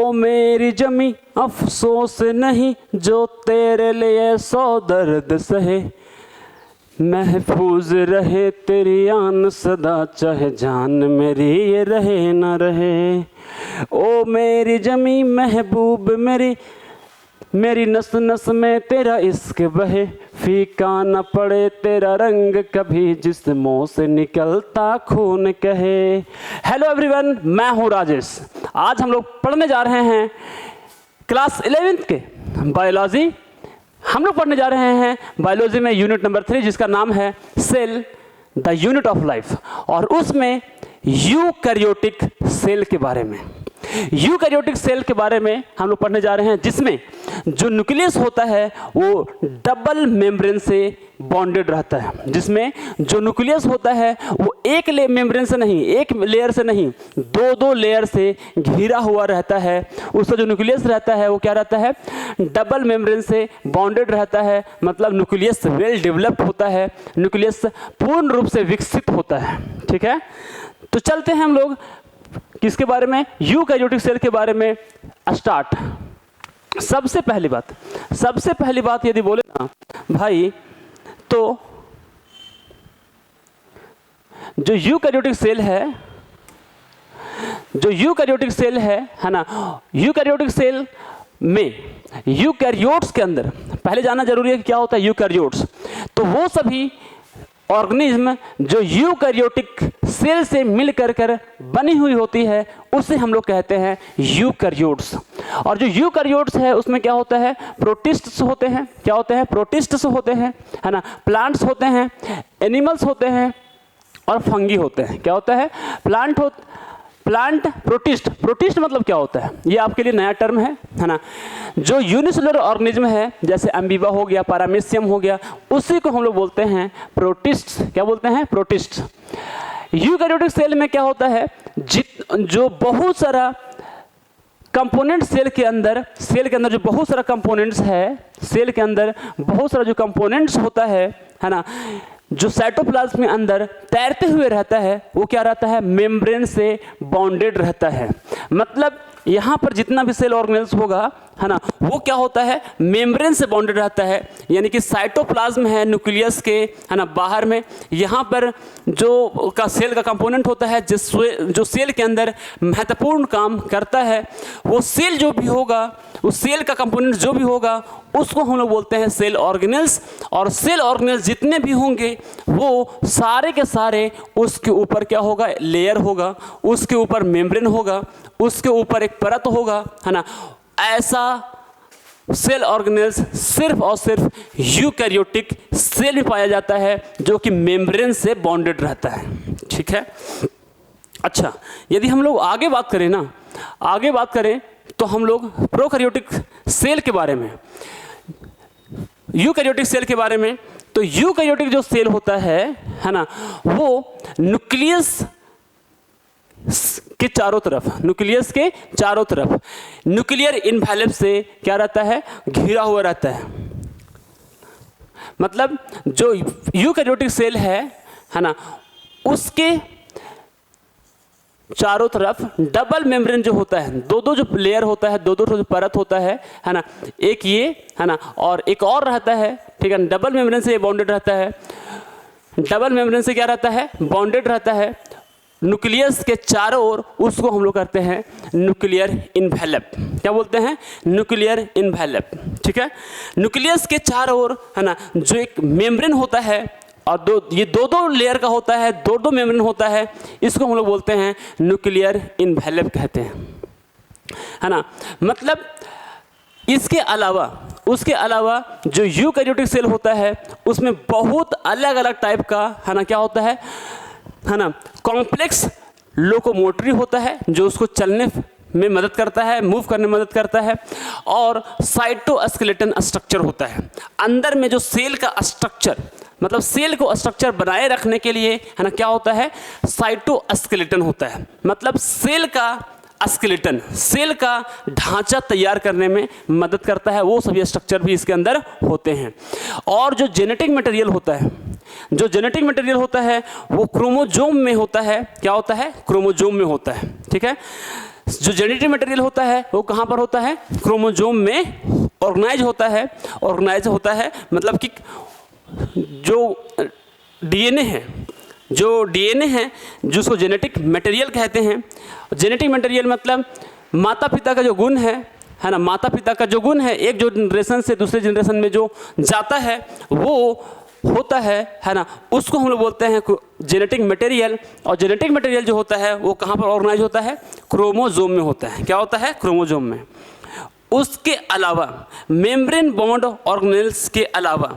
ओ मेरी जमी अफसोस नहीं जो तेरे लिए 100 दर्द सहे, महफूज रहे तेरी आन सदा चाहे जान मेरी ये रहे ना रहे। ओ मेरी जमी महबूब मेरी नस नस में तेरा इश्क बहे, फीका न पड़े तेरा रंग कभी जिस्मों से निकलता खून कहे। हेलो एवरीवन, मैं हूँ राजेश। आज हम लोग पढ़ने जा रहे हैं क्लास 11th के बायोलॉजी। हम लोग पढ़ने जा रहे हैं बायोलॉजी में यूनिट नंबर 3 जिसका नाम है cell the unit of life, और उसमें यूकैरियोटिक सेल के बारे में। यूकैरियोटिक सेल के बारे में हम लोग पढ़ने जा रहे हैं, जिसमें जो न्यूक्लियस होता है वो डबल मेम्ब्रेन से बॉन्डेड रहता है। जिसमें जो न्यूक्लियस होता है वो एक मेम्ब्रेन से नहीं, एक लेयर से नहीं, दो लेयर से घिरा हुआ रहता है। उसका जो न्यूक्लियस रहता है वो क्या रहता है, डबल मेम्ब्रेन से बॉन्डेड रहता है। मतलब न्यूक्लियस वेल डेवलप्ड होता है, न्यूक्लियस पूर्ण रूप से विकसित होता है। ठीक है, तो चलते हैं हम लोग किसके बारे में, यूकैरियोटिक सेल के बारे में स्टार्ट। सबसे पहली बात यदि बोले ना भाई, तो जो यूकैरियोटिक सेल है ना, यूकैरियोटिक सेल में यूकैरियोट्स के अंदर पहले जानना जरूरी है कि क्या होता है यूकैरियोट्स। तो वो सभी ऑर्गेनिज्म जो यूकैरियोटिक सेल से मिलकर कर बनी हुई होती है उसे हम लोग कहते हैं यूकैरियोट्स। और जो यूकैरियोट्स है उसमें क्या होता है, प्रोटिस्ट्स होते हैं। क्या होते हैं, प्रोटिस्ट्स होते हैं, है ना। प्लांट्स होते हैं, एनिमल्स होते हैं और फंगी होते हैं। क्या होता है, प्लांट प्रोटिस्ट मतलब क्या होता है, ये आपके लिए नया टर्म है ना। जो यूनिसेलुलर ऑर्गेनिज्म है जैसे अमीबा हो गया, पैरामीशियम हो गया, उसी को हम लोग बोलते हैं प्रोटिस्ट। क्या बोलते हैं, प्रोटिस्ट। यूकैरियोटिक सेल में क्या होता है, जो बहुत सारा कंपोनेंट सेल के अंदर जो बहुत सारा कंपोनेंट्स है, सेल के अंदर बहुत सारा जो कंपोनेंट्स होता है ना, जो साइटोप्लाज्म में अंदर तैरते हुए रहता है वो क्या रहता है, मेम्ब्रेन से बॉन्डेड रहता है। मतलब यहाँ पर जितना भी सेल ऑर्गेनेल्स होगा है ना, वो क्या होता है, मेम्ब्रेन से बॉन्डेड रहता है। यानी कि साइटोप्लाज्म है न्यूक्लियस के, है ना, बाहर में यहाँ पर जो सेल का कंपोनेंट होता है जो सेल के अंदर महत्वपूर्ण काम करता है, वो सेल जो भी होगा, उस सेल का कंपोनेंट जो भी होगा उसको हम लोग बोलते हैं सेल ऑर्गेनेल्स। और सेल ऑर्गेनेल्स जितने भी होंगे वो सारे के सारे उसके ऊपर क्या होगा, लेयर होगा, उसके ऊपर मेम्ब्रेन होगा, उसके ऊपर एक परत होगा, है ना। ऐसा सेल ऑर्गेनेल्स सिर्फ और सिर्फ यूकैरियोटिक सेल में पाया जाता है जो कि मेम्ब्रेन से बॉन्डेड रहता है। ठीक है, अच्छा, यदि हम लोग आगे बात करें तो हम लोग प्रोकैरियोटिक सेल के बारे में, यूकैरियोटिक सेल के बारे में। तो यूकैरियोटिक जो सेल होता है ना, वो न्यूक्लियस के चारों तरफ न्यूक्लियर इन्वेलप से क्या रहता है, घिरा हुआ रहता है। मतलब जो यूकैरियोटिक सेल है ना, उसके चारों तरफ डबल मेम्ब्रेन जो होता है, दो जो लेयर होता है, दो जो परत होता है ना, एक ये है ना और एक और रहता है। ठीक है, डबल मेम्ब्रेन से ये बॉन्डेड रहता है। डबल मेम्ब्रेन से क्या रहता है, बॉन्डेड रहता है न्यूक्लियस के चारों ओर। उसको हम लोग करते हैं न्यूक्लियर इन्वेलप। क्या बोलते हैं, न्यूक्लियर इन्वेलप। ठीक है, न्यूक्लियस के चारों ओर है ना जो एक मेम्ब्रेन होता है, और ये दो लेयर का होता है, दो मेम्ब्रेन होता है, इसको हम लोग बोलते हैं न्यूक्लियर इन्वेलप कहते हैं, है ना। मतलब उसके अलावा जो यूकैरियोटिक सेल होता है उसमें बहुत अलग अलग टाइप का है ना क्या होता है ना, कॉम्प्लेक्स लोकोमोटरी होता है जो उसको चलने में मदद करता है, मूव करने में मदद करता है। और साइटोस्केलेटन स्ट्रक्चर होता है अंदर में, जो सेल का स्ट्रक्चर, मतलब सेल को स्ट्रक्चर बनाए रखने के लिए है ना क्या होता है, साइटोस्केलेटन होता है। मतलब सेल का स्केलेटन, सेल का ढांचा तैयार करने में मदद करता है, वो सभी स्ट्रक्चर भी इसके अंदर होते हैं। और जो जेनेटिक मटेरियल होता है वो क्रोमोजोम में होता है। क्या होता है, क्रोमोजोम में होता है। ठीक है, जो जेनेटिक मटेरियल होता है वो कहाँ पर होता है, क्रोमोसोम में ऑर्गेनाइज होता है। ऑर्गेनाइज होता है मतलब कि जो डीएनए है, जो डीएनए है जिसको जेनेटिक मटेरियल कहते हैं। जेनेटिक मटेरियल मतलब माता पिता का जो गुण है ना, माता पिता का जो गुण है एक जनरेशन से दूसरे जनरेशन में जो जाता है वो होता है ना, उसको हम लोग बोलते हैं जेनेटिक मटेरियल। और जेनेटिक मटेरियल जो होता है वो कहाँ पर ऑर्गेनाइज होता है, क्रोमोसोम में होता है। क्या होता है, क्रोमोसोम में। उसके अलावा मेम्ब्रेन बॉन्ड ऑर्गेनेल्स के अलावा,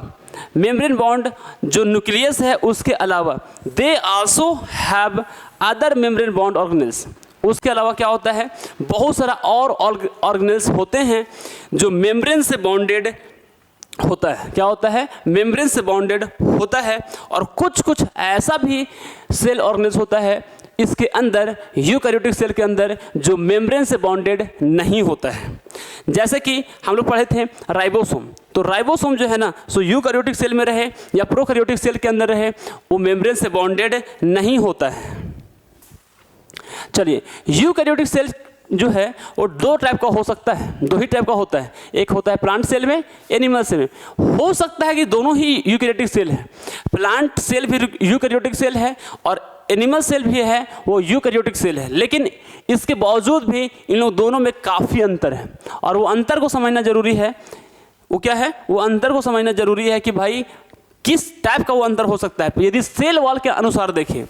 मेम्ब्रेन बॉन्ड जो न्यूक्लियस है उसके अलावा, they also have other membrane bond organelles. उसके अलावा क्या होता है, बहुत सारा और ऑर्गेनेल्स होते हैं जो मेम्ब्रेन से बॉन्डेड होता है। क्या होता है, मेम्ब्रेन से बॉन्डेड होता है। और कुछ कुछ ऐसा भी सेल ऑर्गेनेल्स होता है इसके अंदर, यूकैरियोटिक सेल के अंदर, जो मेम्ब्रेन से बॉन्डेड नहीं होता है। जैसे कि हम लोग पढ़े थे राइबोसोम। तो राइबोसोम जो है ना, सो यूकैरियोटिक सेल में रहे या प्रोकैरियोटिक सेल के अंदर रहे, वो मेम्ब्रेन से बॉन्डेड नहीं होता है। चलिए, यूकैरियोटिक सेल जो है वो दो टाइप का हो सकता है, दो ही टाइप का होता है। एक होता है प्लांट सेल में, एनिमल सेल में। हो सकता है कि दोनों ही यूकैरियोटिक सेल है, प्लांट सेल भी यूकैरियोटिक सेल है और एनिमल सेल भी है, वो यूकैरियोटिक सेल है। लेकिन इसके बावजूद भी इन लोग दोनों में काफ़ी अंतर है और वो अंतर को समझना जरूरी है। वो क्या है, वो अंतर को समझना जरूरी है कि भाई किस टाइप का वो अंतर हो सकता है। यदि सेल वॉल के अनुसार देखें,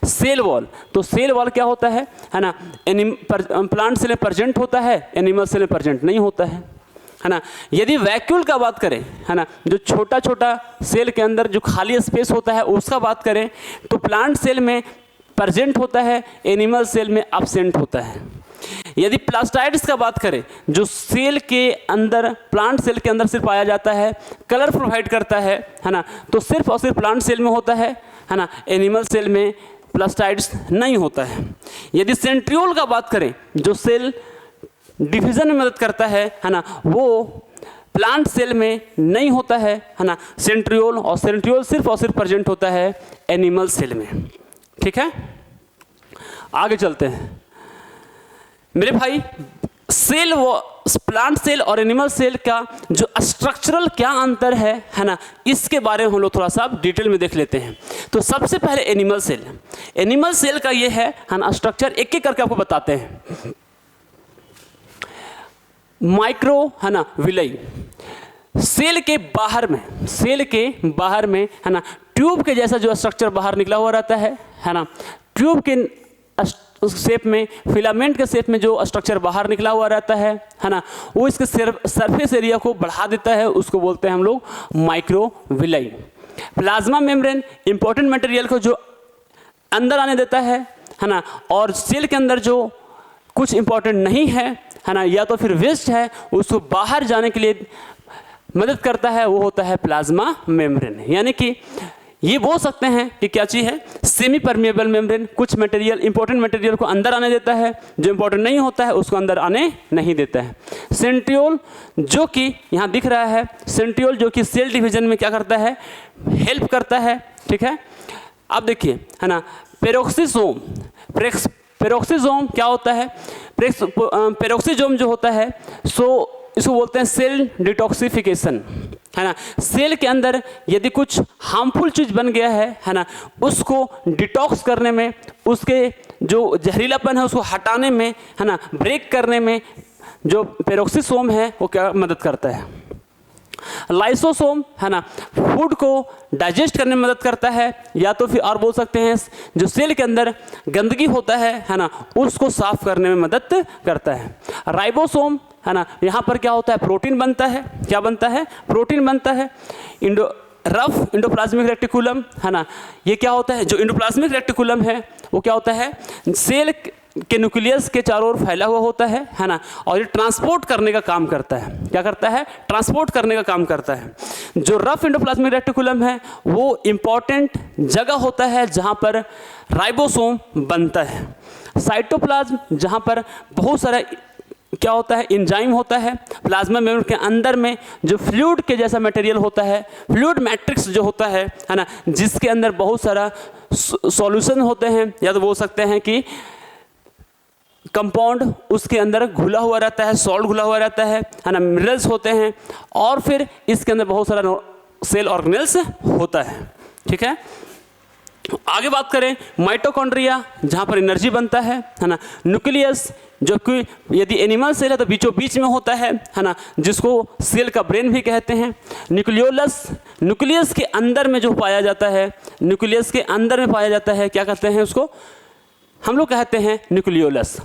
सेल वॉल, तो सेल वॉल क्या होता है ना, प्लांट सेल में प्रेजेंट होता है, एनिमल सेल में प्रेजेंट नहीं होता है ना। यदि वैक्यूल का बात करें, है ना, जो छोटा छोटा सेल के अंदर जो खाली स्पेस होता है उसका बात करें, तो प्लांट सेल में प्रेजेंट होता है, एनिमल सेल में एब्सेंट होता है। यदि प्लास्टाइड्स का बात करें, जो सेल के अंदर, प्लांट सेल के अंदर सिर्फ पाया जाता है, कलर प्रोवाइड करता है ना, तो सिर्फ और सिर्फ प्लांट सेल में होता है ना, एनिमल सेल में प्लास्टाइड्स नहीं होता है। यदि सेंट्रियोल का बात करें, जो सेल डिवीजन में मदद करता है ना, वो प्लांट सेल में नहीं होता है ना, सेंट्रियोल। और सेंट्रियोल सिर्फ और सिर्फ प्रेजेंट होता है एनिमल सेल में। ठीक है, आगे चलते हैं मेरे भाई। सेल वो प्लांट सेल और एनिमल सेल का जो स्ट्रक्चरल क्या अंतर है ना, इसके बारे में हम लोग थोड़ा सा डिटेल में देख लेते हैं। तो सबसे पहले एनिमल सेल, एनिमल सेल का ये है ना स्ट्रक्चर, एक एक करके आपको बताते हैं। माइक्रो है ना विलई, सेल के बाहर में, सेल के बाहर में है ना, ट्यूब के जैसा जो स्ट्रक्चर बाहर निकला हुआ रहता है ना, ट्यूब के शेप में, फिलामेंट के शेप में जो स्ट्रक्चर बाहर निकला हुआ रहता है ना, वो इसके सरफेस एरिया को बढ़ा देता है, उसको बोलते हैं हम लोग microvilli. Plasma membrane important material को जो अंदर आने देता है ना, और सेल के अंदर जो कुछ इंपॉर्टेंट नहीं है ना, या तो फिर वेस्ट है, उसको बाहर जाने के लिए मदद करता है, वो होता है प्लाज्मा मेम्ब्रेन। यानी कि ये बोल सकते हैं कि क्या चीज़ है, सेमी परमिएबल मेम्ब्रेन। कुछ मटेरियल, इंपॉर्टेंट मटेरियल को अंदर आने देता है, जो इंपॉर्टेंट नहीं होता है उसको अंदर आने नहीं देता है। सेंट्रियोल जो कि यहाँ दिख रहा है, सेंट्रियोल जो कि सेल डिवीजन में क्या करता है, हेल्प करता है। ठीक है, अब देखिए है ना, पेरोक्सिसोम, पेरोक्सिसोम क्या होता है, पेरोक्सिसोम जो होता है, सो इसको बोलते हैं सेल डिटॉक्सिफिकेशन, है ना। सेल के अंदर यदि कुछ हार्मफुल चीज़ बन गया है ना, उसको डिटॉक्स करने में, उसके जो जहरीलापन है उसको हटाने में, है ना, ब्रेक करने में जो पेरोक्सिसोम है वो क्या मदद करता है। लाइसोसोम है ना, फूड को डाइजेस्ट करने में मदद करता है, या तो फिर और बोल सकते हैं जो सेल के अंदर गंदगी होता है ना, उसको साफ करने में मदद करता है। राइबोसोम है ना, यहाँ पर क्या होता है, प्रोटीन बनता है। क्या बनता है, प्रोटीन बनता है। रफ इंडोप्लाज्मिक रेटिकुलम है ना, ये क्या होता है, जो इंडोप्लाज्मिक रेटिकुलम है वो क्या होता है, सेल के न्यूक्लियस के चारों ओर फैला हुआ होता है ना, और ये ट्रांसपोर्ट करने का काम करता है। क्या करता है, ट्रांसपोर्ट करने का काम करता है। जो रफ इंडोप्लाज्मिक रेटिकुलम है वो इंपॉर्टेंट जगह होता है जहाँ पर राइबोसोम बनता है। साइटोप्लाज्म जहाँ पर बहुत सारा क्या होता है, एंजाइम होता है। प्लाज्मा मेम्ब्रेन के अंदर में जो फ्लूइड के जैसा मटेरियल होता है, फ्लूइड मैट्रिक्स जो होता है ना, जिसके अंदर बहुत सारा सॉल्यूशन होते हैं, या तो बोल सकते हैं कि कंपाउंड उसके अंदर घुला हुआ रहता है, सॉल्ट घुला हुआ रहता है ना, मिनरल्स होते हैं, और फिर इसके अंदर बहुत सारा सेल ऑर्गेनेल्स होता है। ठीक है, आगे बात करें माइटोकॉन्ड्रिया, जहाँ पर एनर्जी बनता है ना, न्यूक्लियस जो कि यदि एनिमल सेल है तो बीचों बीच में होता है ना, जिसको सेल का ब्रेन भी कहते हैं। न्यूक्लियोलस, न्यूक्लियस के अंदर में जो पाया जाता है, न्यूक्लियस के अंदर में पाया जाता है, क्या कहते हैं उसको, हम लोग कहते हैं न्यूक्लियोलस।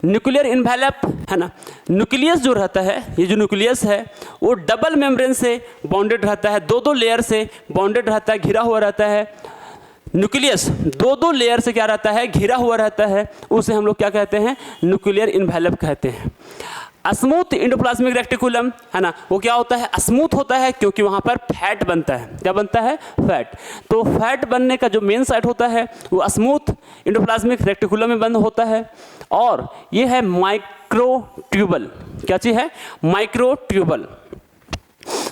न्यूक्लियर इन्वेलप है ना, न्यूक्लियस जो रहता है, ये जो न्यूक्लियस है वो डबल मेम्ब्रेन से बॉन्डेड रहता है, दो लेयर से बॉन्डेड रहता है, घिरा हुआ रहता है। न्यूक्लियस दो लेयर से क्या रहता है, घिरा हुआ रहता है, उसे हम लोग क्या कहते हैं, न्यूक्लियर इन्वेलप कहते हैं। स्मूथ एंडोप्लाज्मिक रेटिकुलम है ना, वो क्या होता है, स्मूथ होता है क्योंकि वहाँ पर फैट बनता है। क्या बनता है, फैट। तो फैट बनने का जो मेन साइट होता है वो स्मूथ एंडोप्लाज्मिक रेटिकुलम में बंद होता है। और ये है माइक्रोट्यूबल, क्या चीज़ है, माइक्रोट्यूबल।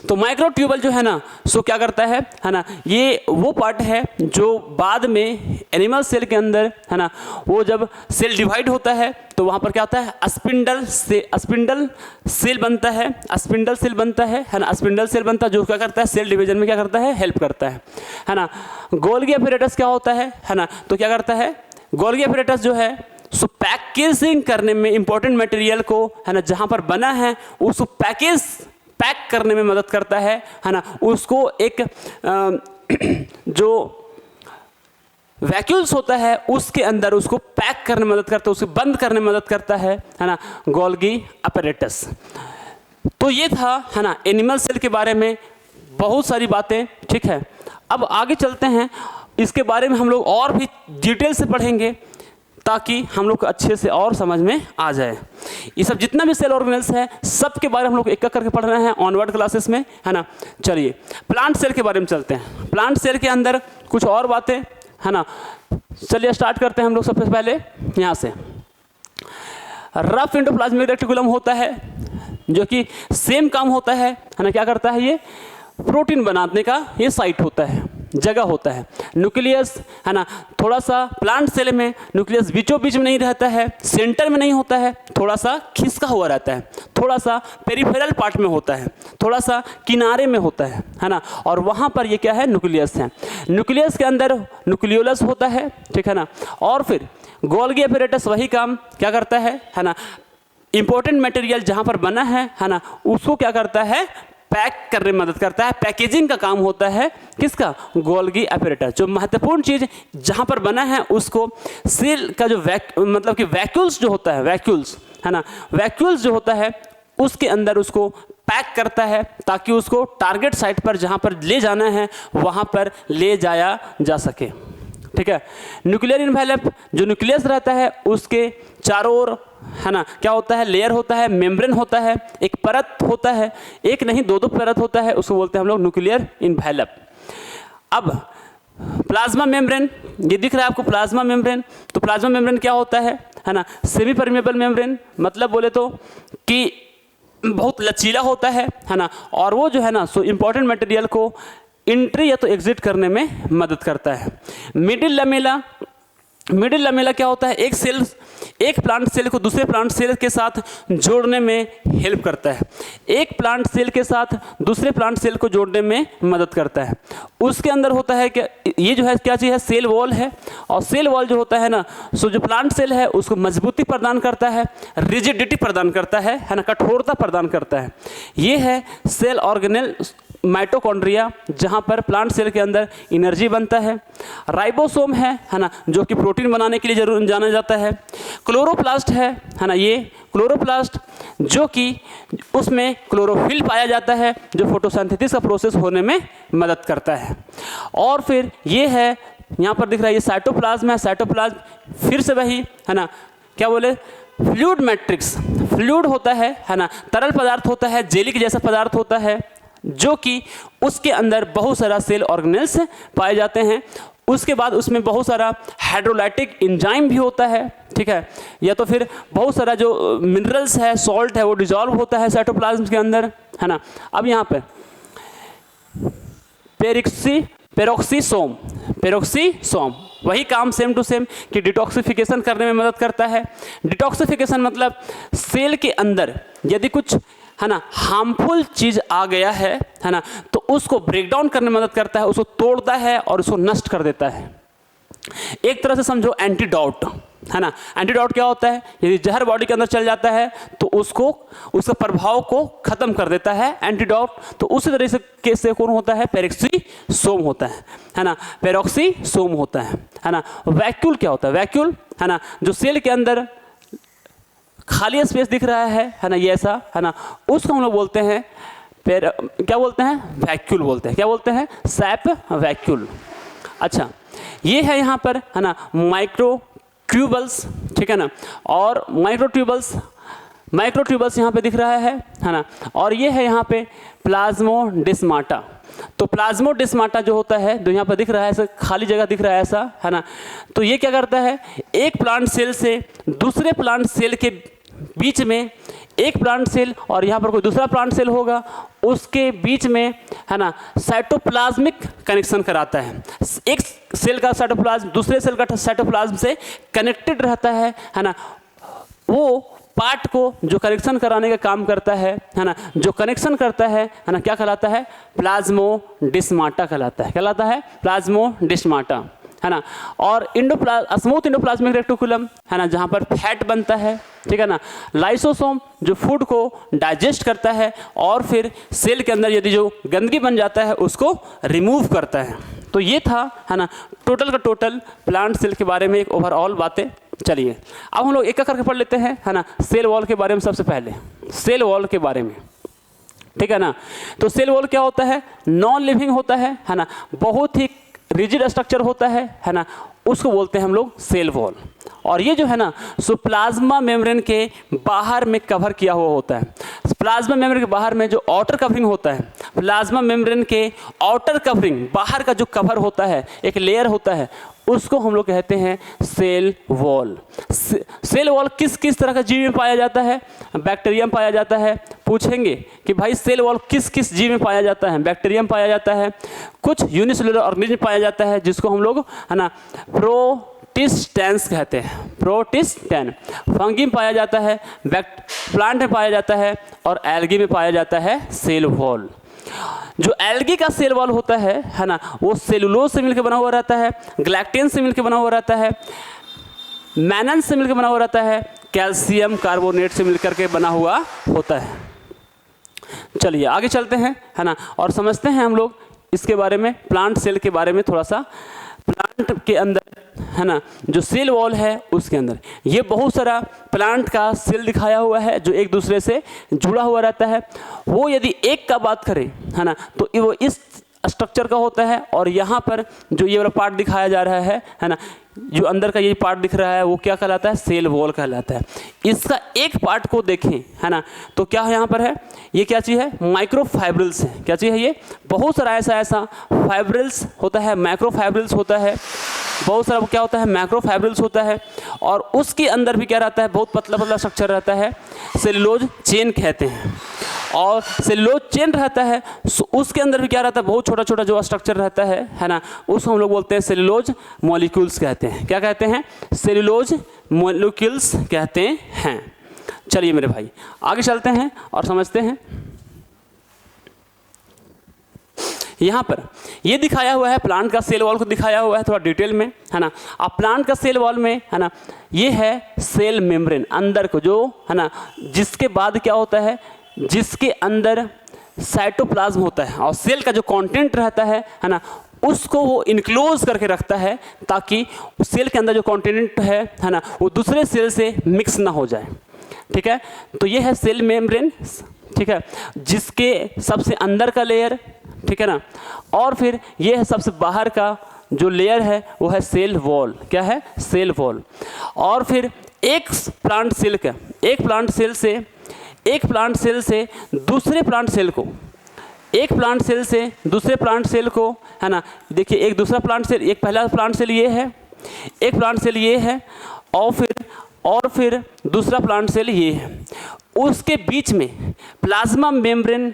तो माइक्रोट्यूबल जो है ना, सो क्या करता है ना, ये वो पार्ट है जो बाद में एनिमल सेल के अंदर है ना, वो जब सेल डिवाइड होता है तो वहाँ पर क्या होता है, स्पिंडल सेल बनता है, स्पिंडल सेल बनता है ना, स्पिंडल सेल बनता है जो क्या करता है, सेल डिवीजन में क्या करता है, हेल्प करता है ना। गोल्गी अपैरेटस क्या होता है ना, तो क्या करता है, गोल्गी अपैरेटस जो है सो पैकेजिंग करने में, इंपॉर्टेंट मटेरियल को है ना जहाँ पर बना है उसको पैक करने में मदद करता है ना, उसको एक जो वैक्यूल्स होता है उसके अंदर उसको पैक करने में मदद करता है, उसको बंद करने में मदद करता है ना, गोल्गी अपैरेटस। तो ये था है ना एनिमल सेल के बारे में बहुत सारी बातें। ठीक है, अब आगे चलते हैं, इसके बारे में हम लोग और भी डिटेल से पढ़ेंगे ताकि हम लोग को अच्छे से और समझ में आ जाए। ये सब जितना भी सेल ऑर्गेनेल्स है सब के बारे में हम लोग एक एक करके पढ़ रहे हैं ऑनवर्ड क्लासेस में, है ना। चलिए प्लांट सेल के बारे में चलते हैं। प्लांट सेल के अंदर कुछ और बातें है ना, चलिए स्टार्ट करते हैं हम लोग सबसे पहले यहाँ से। रफ एंडोप्लाज्मिक रेटिकुलम होता है जो कि सेम काम होता है ना, क्या करता है, ये प्रोटीन बनाने का ये साइट होता है, जगह होता है। न्यूक्लियस है ना, थोड़ा सा प्लांट सेल में न्यूक्लियस बीचों बीच में नहीं रहता है, सेंटर में नहीं होता है, थोड़ा सा खिसका हुआ रहता है, थोड़ा सा पेरिफेरल पार्ट में होता है, थोड़ा सा किनारे में होता है ना। और वहाँ पर ये क्या है, न्यूक्लियस है। न्यूक्लियस के अंदर न्यूक्लियोलस होता है, ठीक है ना। और फिर गोल्गी अपैरेटस वही काम क्या करता है ना, इंपॉर्टेंट मटेरियल जहाँ पर बना है ना, उसको क्या करता है, पैक करने में मदद करता है। पैकेजिंग का काम होता है किसका, गोल्गी अपैरेटस। जो महत्वपूर्ण चीज़ जहाँ पर बना है उसको सेल का जो मतलब कि वैक्यूल्स जो होता है, वैक्यूल्स है ना, वैक्यूल्स जो होता है उसके अंदर उसको पैक करता है ताकि उसको टारगेट साइट पर जहाँ पर ले जाना है वहाँ पर ले जाया जा सके। ठीक है। न्यूक्लियर इन्वेलप, जो न्यूक्लियस रहता है उसके चारों ओर है ना क्या होता है, लेयर होता है, मेम्ब्रेन होता है, एक परत होता है, एक नहीं दो परत होता है, उसको बोलते हैं हम लोग न्यूक्लियर इन्वेलप। अब प्लाज्मा मेम्ब्रेन, ये दिख रहा है आपको प्लाज्मा मेम्ब्रेन। तो प्लाज्मा मेम्ब्रेन क्या होता है ना, सेमी परमेबल मेम्ब्रेन, मतलब बोले तो कि बहुत लचीला होता है ना, और वो जो है ना सो इम्पोर्टेंट मटेरियल को एंट्री या तो एग्जिट करने में मदद करता है। मिडिल लमेला, मिडिल लमेला क्या होता है, एक प्लांट सेल को दूसरे प्लांट सेल के साथ जोड़ने में हेल्प करता है, एक प्लांट सेल के साथ दूसरे प्लांट सेल को जोड़ने में मदद करता है। उसके अंदर होता है कि ये जो है क्या चीज़ है, सेल वॉल है। और सेल वॉल जो होता है ना, सो जो प्लांट सेल है उसको मजबूती प्रदान करता है, रिजिडिटी प्रदान करता है ना, कठोरता प्रदान करता है। ये है सेल ऑर्गेनेल माइटोकॉन्ड्रिया, जहाँ पर प्लांट सेल के अंदर एनर्जी बनता है। राइबोसोम है ना, जो कि प्रोटीन बनाने के लिए जरूर जाना जाता है। क्लोरोप्लास्ट है ना, ये क्लोरोप्लास्ट जो कि उसमें क्लोरोफिल पाया जाता है जो फोटोसिंथेसिस का प्रोसेस होने में मदद करता है। और फिर ये है यहाँ पर दिख रहा है, ये साइटोप्लाज्म है। साइटोप्लाज्म फिर से वही है ना, क्या बोले, फ्लूइड मैट्रिक्स। फ्लूइड होता है ना, तरल पदार्थ होता है, जेली के जैसा पदार्थ होता है जो कि उसके अंदर बहुत सारा सेल ऑर्गेनेल्स पाए जाते हैं। उसके बाद उसमें बहुत सारा हाइड्रोलाइटिक एंजाइम भी होता है, ठीक है, या तो फिर बहुत सारा जो मिनरल्स है, सॉल्ट है, वो डिजॉल्व होता है साइटोप्लाज्म के अंदर, है ना। अब यहाँ पे पेरोक्सीसोम वही काम सेम टू सेम कि डिटॉक्सिफिकेशन करने में मदद करता है। डिटॉक्सिफिकेशन मतलब सेल के अंदर यदि कुछ है ना हार्मफुल चीज़ आ गया है ना, तो उसको ब्रेक डाउन करने में मदद करता है, उसको तोड़ता है और उसको नष्ट कर देता है। एक तरह से समझो एंटीडोट, है ना। एंटीडोट क्या होता है? यदि जहर बॉडी के अंदर चल जाता है तो उसको उसका प्रभाव को खत्म कर देता है एंटीडोट। तो उसी तरह से केस से कौन होता है? पेरोक्सीसोम होता है ना, पेरोक्सीसोम होता है ना। वैक्यूल क्या होता है? वैक्यूल है ना, जो सेल के अंदर खाली स्पेस दिख रहा है ना, ये ऐसा है ना, उसको हम लोग बोलते हैं क्या बोलते हैं? वैक्यूल बोलते हैं। क्या बोलते हैं? SAP vacuole. अच्छा, ये है यहाँ पर है ना माइक्रोट्यूबल्स, ठीक है ना, और माइक्रोट्यूबल्स यहाँ पे दिख रहा है ना, और ये है यहाँ पे प्लाज्मोडेस्माटा। तो प्लाज्मोडेस्माटा जो होता है, जो यहाँ पर दिख रहा है, ऐसा खाली जगह दिख रहा है ऐसा, है ना, तो ये क्या करता है? एक प्लांट सेल से दूसरे प्लांट सेल के बीच में, एक प्लांट सेल और यहाँ पर कोई दूसरा प्लांट सेल होगा, उसके बीच में है ना साइटोप्लाज्मिक कनेक्शन कराता है। एक सेल का साइटोप्लाज्म दूसरे सेल का साइटोप्लाज्म से कनेक्टेड रहता है ना, वो पार्ट को जो कनेक्शन कराने का काम करता है ना, जो कनेक्शन करता है ना, क्या कहलाता है? प्लाज्मोडेस्माटा कहलाता है। कहलाता है प्लाज्मोडेस्माटा, है ना। और स्मूथ इंडोप्लाज्मिक रेटिकुलम है ना, जहाँ पर फैट बनता है, ठीक है ना। लाइसोसोम जो फूड को डाइजेस्ट करता है और फिर सेल के अंदर यदि जो गंदगी बन जाता है उसको रिमूव करता है। तो ये था है ना टोटल का टोटल प्लांट सेल के बारे में एक ओवरऑल बातें। चलिए अब हम लोग एक एक करके पढ़ लेते हैं, है ना। सेल वॉल के बारे में सबसे पहले, सेल वॉल के बारे में, ठीक है ना। तो सेल वॉल क्या होता है? नॉन लिविंग होता है ना, बहुत ही रिजिड स्ट्रक्चर होता है ना, उसको बोलते हैं हम लोग सेल वॉल। और ये जो है ना सो प्लाज्मा मेम्ब्रेन के बाहर में कवर किया हुआ होता है। प्लाज्मा मेम्ब्रेन के बाहर में जो आउटर कवरिंग होता है, प्लाज्मा मेम्ब्रेन के आउटर कवरिंग, बाहर का जो कवर होता है, एक लेयर होता है, उसको हम लोग कहते हैं सेल वॉल। सेल वॉल किस किस तरह का जीव में पाया जाता है? बैक्टीरिया में पाया जाता है। पूछेंगे कि भाई सेल वॉल किस किस जीव में पाया जाता है? बैक्टीरिया में पाया जाता है, कुछ यूनिसेलुलर ऑर्गेनिज्म में पाया जाता है, जिसको हम लोग है ना प्रोटिस्टेंस कहते हैं। प्रोटिस्टेन फंगी में पाया जाता है, प्लांट में पाया जाता है, और एल्गी में पाया जाता है सेल वॉल। जो एल्गी का सेल वॉल होता है ना, वो सेलुलोज से मिलकर बना हुआ रहता है, ग्लैक्टेन से मिलकर बना हुआ रहता है, मैनन से मिलकर बना हुआ रहता है, कैल्शियम कार्बोनेट से मिलकर के बना हुआ होता है। चलिए आगे चलते हैं, है ना, और समझते हैं हम लोग इसके बारे में, प्लांट सेल के बारे में थोड़ा सा। प्लांट के अंदर है ना जो सेल वॉल है उसके अंदर ये बहुत सारा प्लांट का सेल दिखाया हुआ है जो एक दूसरे से जुड़ा हुआ रहता है। वो यदि एक का बात करें है ना, तो वो इस स्ट्रक्चर का होता है, और यहाँ पर जो ये वाला पार्ट दिखाया जा रहा है ना, जो अंदर का ये पार्ट दिख रहा है वो क्या कहलाता है? सेल वॉल कहलाता है। इसका एक पार्ट को देखें है ना, तो क्या यहाँ पर है? ये क्या चीज़ है? माइक्रोफाइब्रिल्स है। क्या चीज़ है ये? बहुत सारा ऐसा फाइब्रिल्स होता है, माइक्रोफाइब्रिल्स होता है, बहुत सारा क्या होता है? मैक्रोफाइब्रिल्स होता है। और उसके अंदर भी क्या रहता है? बहुत पतला पतला स्ट्रक्चर रहता है, सेलुलोज चेन कहते हैं। और सेलुलोज चेन रहता है, उसके अंदर भी क्या रहता है? बहुत छोटा छोटा जो स्ट्रक्चर रहता है ना, उसको हम लोग बोलते हैं सेलुलोज मॉलिक्यूल्स कहते हैं। क्या कहते हैं? सेलुलोज मॉलिक्यूल्स कहते हैं। चलिए मेरे भाई आगे चलते हैं और समझते हैं। यहाँ पर ये दिखाया हुआ है, प्लांट का सेल वॉल को दिखाया हुआ है थोड़ा डिटेल में, है ना। अब प्लांट का सेल वॉल में है ना, ये है सेल मेम्ब्रेन अंदर को, जो है ना, जिसके बाद क्या होता है? जिसके अंदर साइटोप्लाज्म होता है, और सेल का जो कंटेंट रहता है ना, उसको वो इनक्लोज करके रखता है, ताकि उस सेल के अंदर जो कंटेंट है ना, वो दूसरे सेल से मिक्स ना हो जाए। ठीक है, तो ये है सेल मेम्ब्रेन, ठीक है, जिसके सबसे अंदर का लेयर, ठीक है ना, और फिर ये है सबसे बाहर का जो लेयर है वो है सेल वॉल। क्या है? Cell wall. और फिर एक प्लांट सेल से दूसरे प्लांट सेल को, एक प्लांट सेल से दूसरे प्लांट सेल को, है ना, देखिए एक दूसरा प्लांट सेल, एक पहला प्लांट सेल ये है, एक प्लांट सेल ये है, और फिर दूसरा प्लांट सेल ये है। उसके बीच में प्लाज्मा मेम्ब्रेन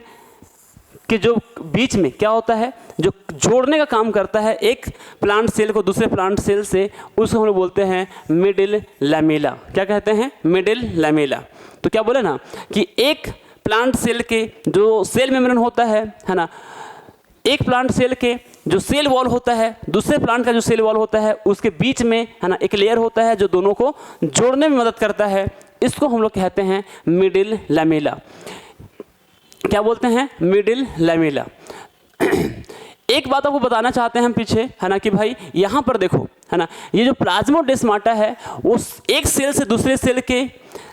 के जो बीच में क्या होता है, जो जोड़ने का काम करता है एक प्लांट सेल को दूसरे प्लांट सेल से, उसको हम लोग बोलते हैं मिडिल लैमेला। क्या कहते हैं? Middle lamella. तो क्या बोले ना कि एक प्लांट सेल के जो सेल मेम्ब्रेन होता है ना, एक प्लांट सेल के जो सेल वॉल होता है, दूसरे प्लांट का जो सेल वॉल होता है, उसके बीच में है ना एक लेयर होता है जो दोनों को जोड़ने में मदद करता है। इसको हम लोग कहते हैं मिडिल लैमेला। क्या बोलते हैं? Middle lamella. एक बात आपको बताना चाहते हैं हम पीछे, है ना, कि भाई यहाँ पर देखो, है ना, ये जो प्लाज्मोडेस्माटा है वो एक सेल से दूसरे सेल के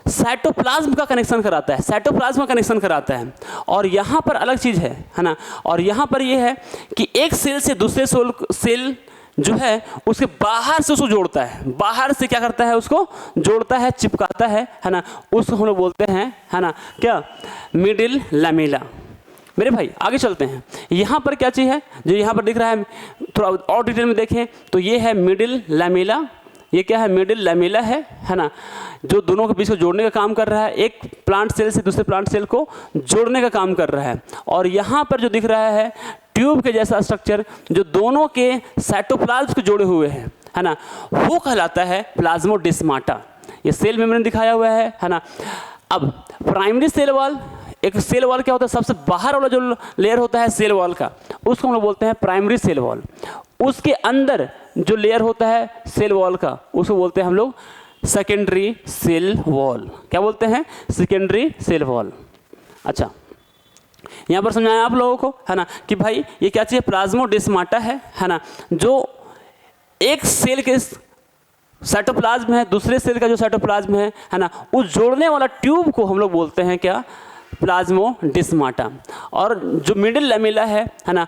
साइटोप्लाज्म का कनेक्शन कराता है, साइटोप्लाज्म का कनेक्शन कराता है। और यहाँ पर अलग चीज़ है ना, और यहाँ पर ये है कि एक सेल से दूसरे सेल जो है उसके बाहर से उसको जोड़ता है, बाहर से क्या करता है, उसको जोड़ता है, चिपकाता है ना, उसको हम लोग बोलते हैं, है ना, क्या? Middle lamella. मेरे भाई आगे चलते हैं। यहाँ पर क्या चीज़ है जो यहाँ पर दिख रहा है, थोड़ा और डिटेल में देखें तो ये है मिडिल लैमेला। ये क्या है? मिडिल लैमेला है ना, जो दोनों के बीच को जोड़ने का काम कर रहा है, एक प्लांट सेल से दूसरे प्लांट सेल को जोड़ने का काम कर रहा है। और यहाँ पर जो दिख रहा है ट्यूब के जैसा स्ट्रक्चर जो दोनों के साइटोप्लाज्म को जोड़े हुए हैं, है ना, वो कहलाता है प्लाज्मोडेस्माटा। ये सेल मेम्ब्रेन दिखाया हुआ है ना। अब प्राइमरी सेल वॉल, एक सेल वॉल क्या होता है, सबसे बाहर वाला जो लेयर होता है सेल वॉल का, उसको हम लोग बोलते हैं प्राइमरी सेल वॉल। उसके अंदर जो लेयर होता है सेल वॉल का, उसको बोलते हैं हम लोग सेकेंडरी सेल वॉल। क्या बोलते हैं? Secondary cell wall. अच्छा, यहाँ पर समझाया आप लोगों को, है ना, कि भाई ये क्या चीज़ है? प्लाज्मोडेस्माटा है ना, जो एक सेल के साइटोप्लाज्म है, दूसरे सेल का जो साइटोप्लाज्म है ना, उस जोड़ने वाला ट्यूब को हम लोग बोलते हैं क्या? प्लाज्मोडेस्माटा। और जो मिडिल लैमेला है ना,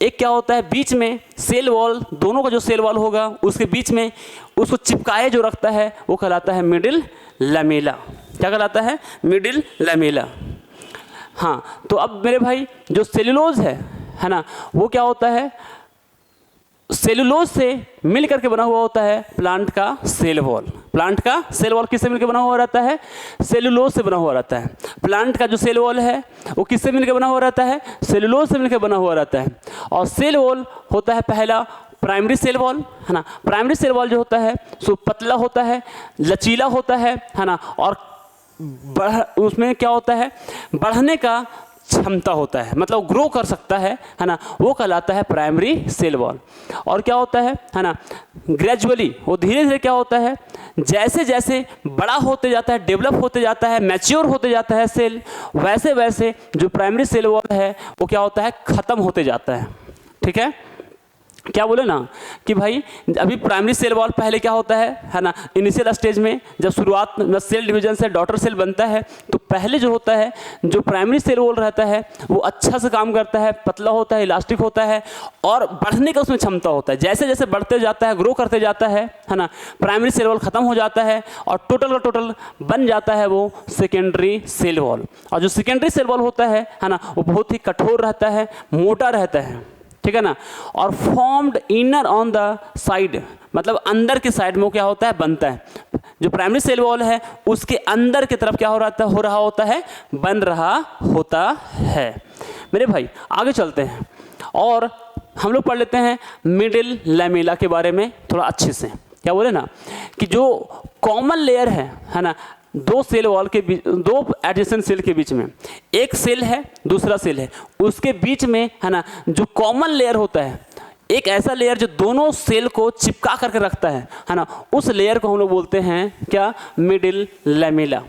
एक क्या होता है, बीच में सेल वॉल, दोनों का जो सेल वॉल होगा उसके बीच में उसको चिपकाए जो रखता है वो कहलाता है मिडिल लैमेला। क्या कहलाता है? Middle lamella. हाँ, तो अब मेरे भाई जो सेलुलोज है ना, वो क्या होता है? सेलुलोज से मिल करके बना हुआ होता है प्लांट का सेल वॉल। प्लांट का सेल वॉल किससे मिलकर बना हुआ रहता है? सेलुलोज से बना हुआ रहता है। प्लांट का जो सेल वॉल है वो किससे मिलकर बना हुआ रहता है? सेलुलोज से मिलकर बना हुआ रहता है। और सेल वॉल होता है पहला प्राइमरी सेल वॉल, है ना। प्राइमरी सेल वॉल जो होता है सो पतला होता है, लचीला होता है ना, और उसमें क्या होता है? बढ़ने का क्षमता होता है, मतलब ग्रो कर सकता है ना, वो कहलाता है प्राइमरी सेल वॉल। और क्या होता है ना, ग्रेजुअली वो धीरे धीरे क्या होता है, जैसे जैसे बड़ा होते जाता है, डेवलप होते जाता है, मैच्योर होते जाता है सेल, वैसे वैसे जो प्राइमरी सेल वॉल है वो क्या होता है? ख़त्म होते जाता है। ठीक है, क्या बोले ना कि भाई अभी प्राइमरी सेल वॉल पहले क्या होता है ना, इनिशियल स्टेज में जब शुरुआत में सेल डिवीजन से डॉटर सेल बनता है तो पहले जो होता है जो प्राइमरी सेल वॉल रहता है वो अच्छा से काम करता है, पतला होता है, इलास्टिक होता है और बढ़ने का उसमें क्षमता होता है। जैसे जैसे बढ़ते जाता है, ग्रो करते जाता है ना, प्राइमरी सेल वॉल ख़त्म हो जाता है और टोटल का टोटल बन जाता है वो सेकेंडरी सेल वॉल। और जो सेकेंडरी सेल वॉल होता है ना, वो बहुत ही कठोर रहता है, मोटा रहता है, ठीक है ना, और formed inner on the side, मतलब अंदर के साइड में वो क्या होता है? बनता है। जो प्राइमरी सेल वॉल है उसके अंदर की तरफ क्या हो रहा होता है? बन रहा होता है। मेरे भाई आगे चलते हैं और हम लोग पढ़ लेते हैं मिडिल लैमेला के बारे में थोड़ा अच्छे से। क्या बोले ना कि जो कॉमन लेयर है ना, दो सेल वॉल के बीच, दो एडजेसेंट सेल के बीच में, एक सेल है दूसरा सेल है, उसके बीच में है ना जो कॉमन लेयर होता है, एक ऐसा लेयर जो दोनों सेल को चिपका करके रखता है ना, उस लेयर को हम लोग बोलते हैं क्या? Middle lamella.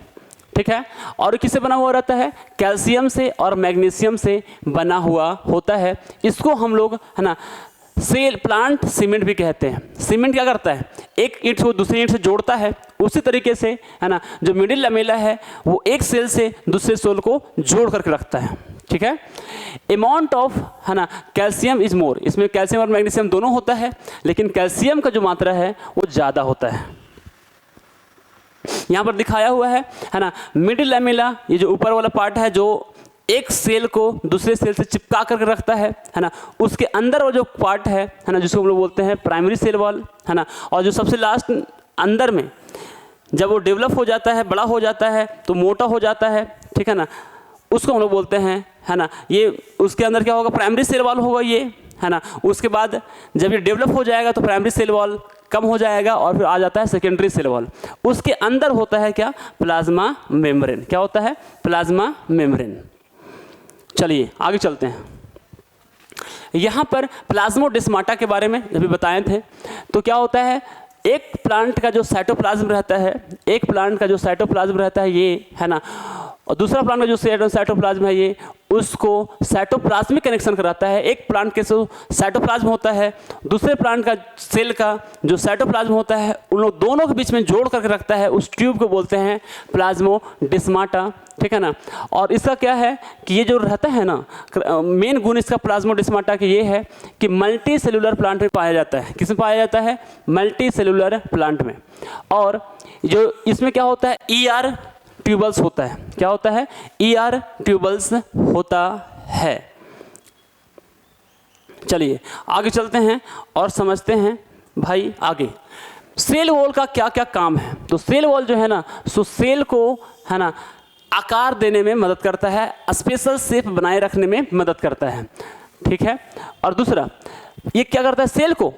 ठीक है, और किससे बना हुआ रहता है? कैल्शियम से और मैग्नीशियम से बना हुआ होता है। इसको हम लोग है ना सेल प्लांट सीमेंट भी कहते हैं। सीमेंट क्या करता है? एक ईंट को दूसरी ईंट से जोड़ता है। उसी तरीके से है ना जो मिडिल लैमेला है वो एक सेल से दूसरे सेल को जोड़ करके रखता है। ठीक है, अमाउंट ऑफ है ना कैल्शियम इज मोर, इसमें कैल्शियम और मैग्नीशियम दोनों होता है, लेकिन कैल्शियम का जो मात्रा है वो ज़्यादा होता है। यहाँ पर दिखाया हुआ है ना मिडिल लैमेला, ये जो ऊपर वाला पार्ट है जो एक सेल को दूसरे सेल से चिपका करके रखता है ना, उसके अंदर वो जो पार्ट है ना जिसको हम लोग बोलते हैं प्राइमरी सेल वॉल, है ना, और जो सबसे लास्ट अंदर में जब वो डेवलप हो जाता है, बड़ा हो जाता है तो मोटा हो जाता है, ठीक है ना, उसको हम लोग बोलते हैं, है ना, ये उसके अंदर क्या होगा, प्राइमरी सेल वॉल होगा ये, है ना। उसके बाद जब ये डेवलप हो जाएगा तो प्राइमरी सेल वॉल कम हो जाएगा और फिर आ जाता है सेकेंडरी सेल वॉल। उसके अंदर होता है क्या, प्लाज्मा मेम्ब्रेन। क्या होता है, प्लाज्मा मेम्ब्रेन। चलिए आगे चलते हैं। यहाँ पर प्लाज्मोडेस्माटा के बारे में अभी बताए थे। तो क्या होता है, एक प्लांट का जो साइटोप्लाज्म रहता है, एक प्लांट का जो साइटोप्लाज्म रहता है ये, है ना, और दूसरा प्लांट का जो साइटोप्लाज्म है ये, उसको साइटोप्लाज्मिक कनेक्शन कराता है। एक प्लांट के जो साइटोप्लाज्म होता है दूसरे प्लांट का सेल का जो साइटोप्लाज्म होता है, उन लोग दोनों के बीच में जोड़ करके रखता है। उस ट्यूब को बोलते हैं प्लाज्मोडेस्माटा, ठीक है ना। और इसका क्या है कि ये जो रहता है ना, मेन गुण इसका प्लाज्मोडेस्माटा की ये है कि मल्टी सेलुलर प्लांट में पाया जाता है। किस में पाया जाता है, मल्टी सेलुलर प्लांट में। और जो इसमें क्या होता है, ER ट्यूबल्स होता है। क्या होता है, ER ट्यूबल्स होता है। चलिए आगे चलते हैं और समझते हैं भाई आगे सेल वॉल का क्या क्या काम है। तो सेल वॉल जो है ना, सो सेल को, है ना, आकार देने में मदद करता है, स्पेशल शेप बनाए रखने में मदद करता है, ठीक है। और दूसरा ये क्या करता है, सेल को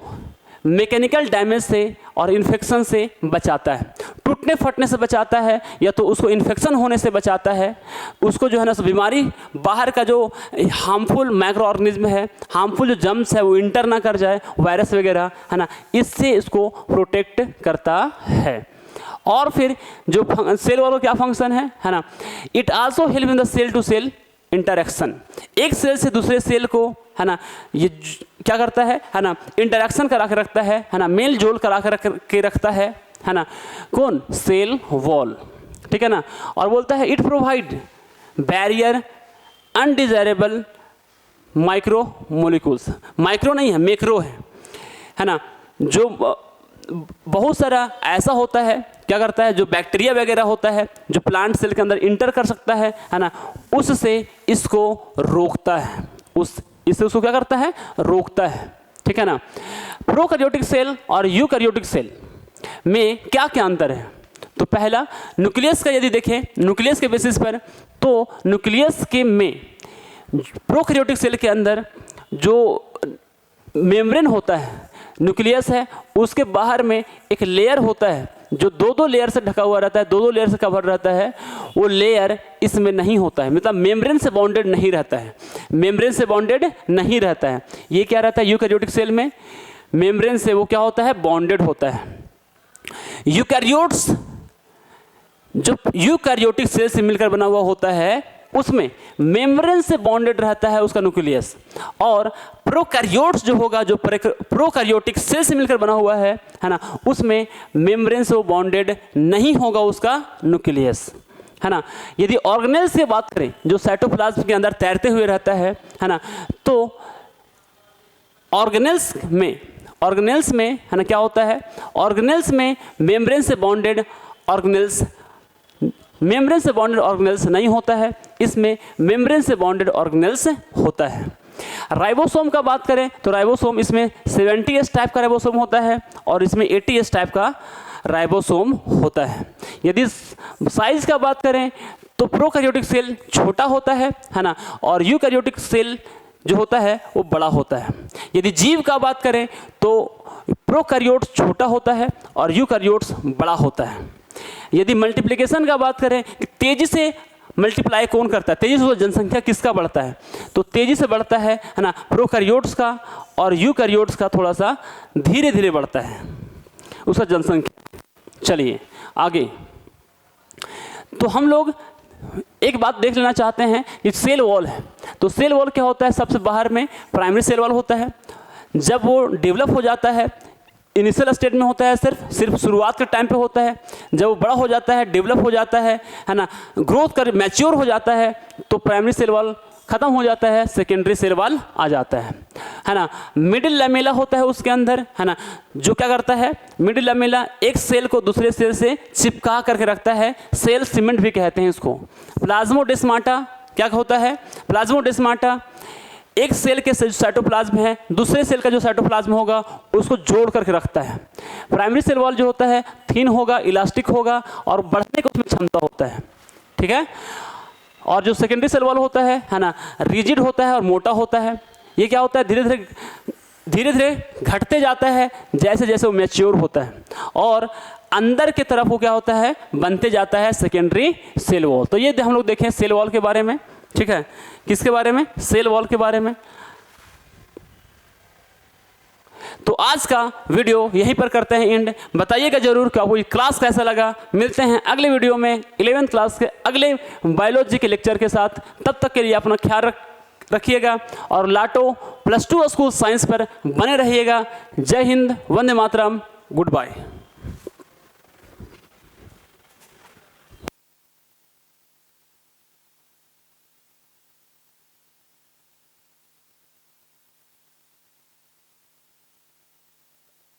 मैकेनिकल डैमेज से और इन्फेक्शन से बचाता है। टूटने फटने से बचाता है, या तो उसको इन्फेक्शन होने से बचाता है, उसको जो है ना बीमारी, बाहर का जो हार्मफुल माइक्रो ऑर्गेनिज्म है, हार्मफुल जो जम्स है वो इंटर ना कर जाए, वायरस वगैरह, है ना, इससे इसको प्रोटेक्ट करता है। और फिर जो सेल वॉल का क्या फंक्शन है ना, it also help in the cell to cell interaction. एक सेल से दूसरे सेल को, है ना, ये क्या करता है ना, इंटरेक्शन करा के रखता है ना, मेल जोल करा के रखता है ना, कौन, सेल वॉल, ठीक है ना। और बोलता है it provide barrier undesirable micro molecules, micro नहीं है, मैक्रो है ना, जो बहुत सारा ऐसा होता है, क्या करता है, जो बैक्टीरिया वगैरह होता है जो प्लांट सेल के अंदर इंटर कर सकता है ना, उससे इसको रोकता है, इससे उसको क्या करता है, रोकता है, ठीक है ना। प्रोकैरियोटिक सेल और यूकैरियोटिक सेल में क्या क्या अंतर है। तो पहला न्यूक्लियस का यदि देखें, न्यूक्लियस के बेसिस पर, तो न्यूक्लियस के में प्रोकैरियोटिक सेल के अंदर जो मेम्ब्रेन होता है, न्यूक्लियस है, उसके बाहर में एक लेयर होता है जो दो लेयर से ढका हुआ रहता है, दो लेयर से कवर रहता है। वो लेयर इसमें नहीं होता है, मतलब मेम्ब्रेन से बॉन्डेड नहीं रहता है, मेम्ब्रेन से बॉन्डेड नहीं रहता है। ये क्या रहता है, यूकैरियोटिक सेल में मेम्ब्रेन से वो क्या होता है, बॉन्डेड होता है। यूकैरियोट्स जो यूकैरियोटिक सेल से मिलकर बना हुआ होता है, उसमें मेम्ब्रेन से बॉन्डेड रहता है उसका न्यूक्लियस। और प्रोकैरियोट्स जो होगा, जो प्रोकैरियोटिक सेल से मिलकर बना हुआ है ना, उसमें मेम्ब्रेन से वो बॉन्डेड नहीं होगा उसका न्यूक्लियस, है ना। यदि ऑर्गेनेल्स की बात करें, जो साइटोप्लाज्म के अंदर तैरते हुए रहता है ना, तो ऑर्गेनेल्स में है ना क्या होता है, ऑर्गेनेल्स में मेम्ब्रेन से बॉन्डेड ऑर्गेनेल्स, मेम्ब्रेन से बॉन्डेड ऑर्गेनेल्स नहीं होता है, इसमें मेम्ब्रेन से बॉन्डेड ऑर्गेनेल्स होता है। राइबोसोम का बात करें तो राइबोसोम इसमें 70S टाइप का राइबोसोम होता है और इसमें 80S टाइप का राइबोसोम होता है। यदि साइज का बात करें तो प्रोकैरियोटिक सेल छोटा होता है ना, और यूकैरियोटिक सेल जो होता है वो बड़ा होता है। यदि जीव का बात करें तो प्रोकैरियोट्स छोटा होता है और यूकैरियोट्स बड़ा होता है। यदि मल्टीप्लिकेशन का बात करें कि तेजी से मल्टीप्लाई कौन करता है, तेजी से जनसंख्या किसका बढ़ता है, तो तेजी से बढ़ता है ना प्रोकैरियोट्स का, और यूकैरियोट्स का थोड़ा सा धीरे धीरे बढ़ता है उसका जनसंख्या। चलिए आगे, तो हम लोग एक बात देख लेना चाहते हैं कि सेल वॉल है। तो सेल वॉल क्या होता है, सबसे बाहर में प्राइमरी सेल वॉल होता है। जब वो डेवलप हो जाता है, इनिशियल स्टेट में होता है, सिर्फ शुरुआत के टाइम पे होता है। जब वो बड़ा हो जाता है, डेवलप हो जाता है ना, ग्रोथ कर मैच्योर हो जाता है, तो प्राइमरी सेल वॉल खत्म हो जाता है, सेकेंडरी सेल वॉल आ जाता है ना। मिडिल लैमेला होता है उसके अंदर, है ना, जो क्या करता है, मिडिल लैमेला एक सेल को दूसरे सेल से चिपका करके रखता है, सेल सीमेंट भी कहते हैं इसको। प्लाज्मोडेस्माटा क्या होता है, प्लाज्मोडेस्माटा एक सेल के साइटोप्लाज्म है, दूसरे सेल का जो साइटोप्लाज्म होगा उसको जोड़ करके रखता है। प्राइमरी सेल वॉल जो होता है थिन होगा, इलास्टिक होगा और बढ़ने की उसमें क्षमता होता है, ठीक है। और जो सेकेंडरी सेल वॉल होता है ना, रिजिड होता है और मोटा होता है। ये क्या होता है, धीरे धीरे घटते जाता है जैसे जैसे वो मैच्योर होता है, और अंदर की तरफ वो क्या होता है, बनते जाता है सेकेंडरी सेल वॉल। तो ये हम लोग देखें सेल वॉल के बारे में, ठीक है, किसके बारे में, सेल वॉल के बारे में। तो आज का वीडियो यहीं पर करते हैं एंड। बताइएगा जरूर कि आपको ये क्लास कैसा लगा। मिलते हैं अगले वीडियो में 11th क्लास के अगले बायोलॉजी के लेक्चर के साथ। तब तक के लिए अपना ख्याल रखिएगा और लाटो +2 स्कूल साइंस पर बने रहिएगा। जय हिंद, वंदे मातरम, गुड बाय।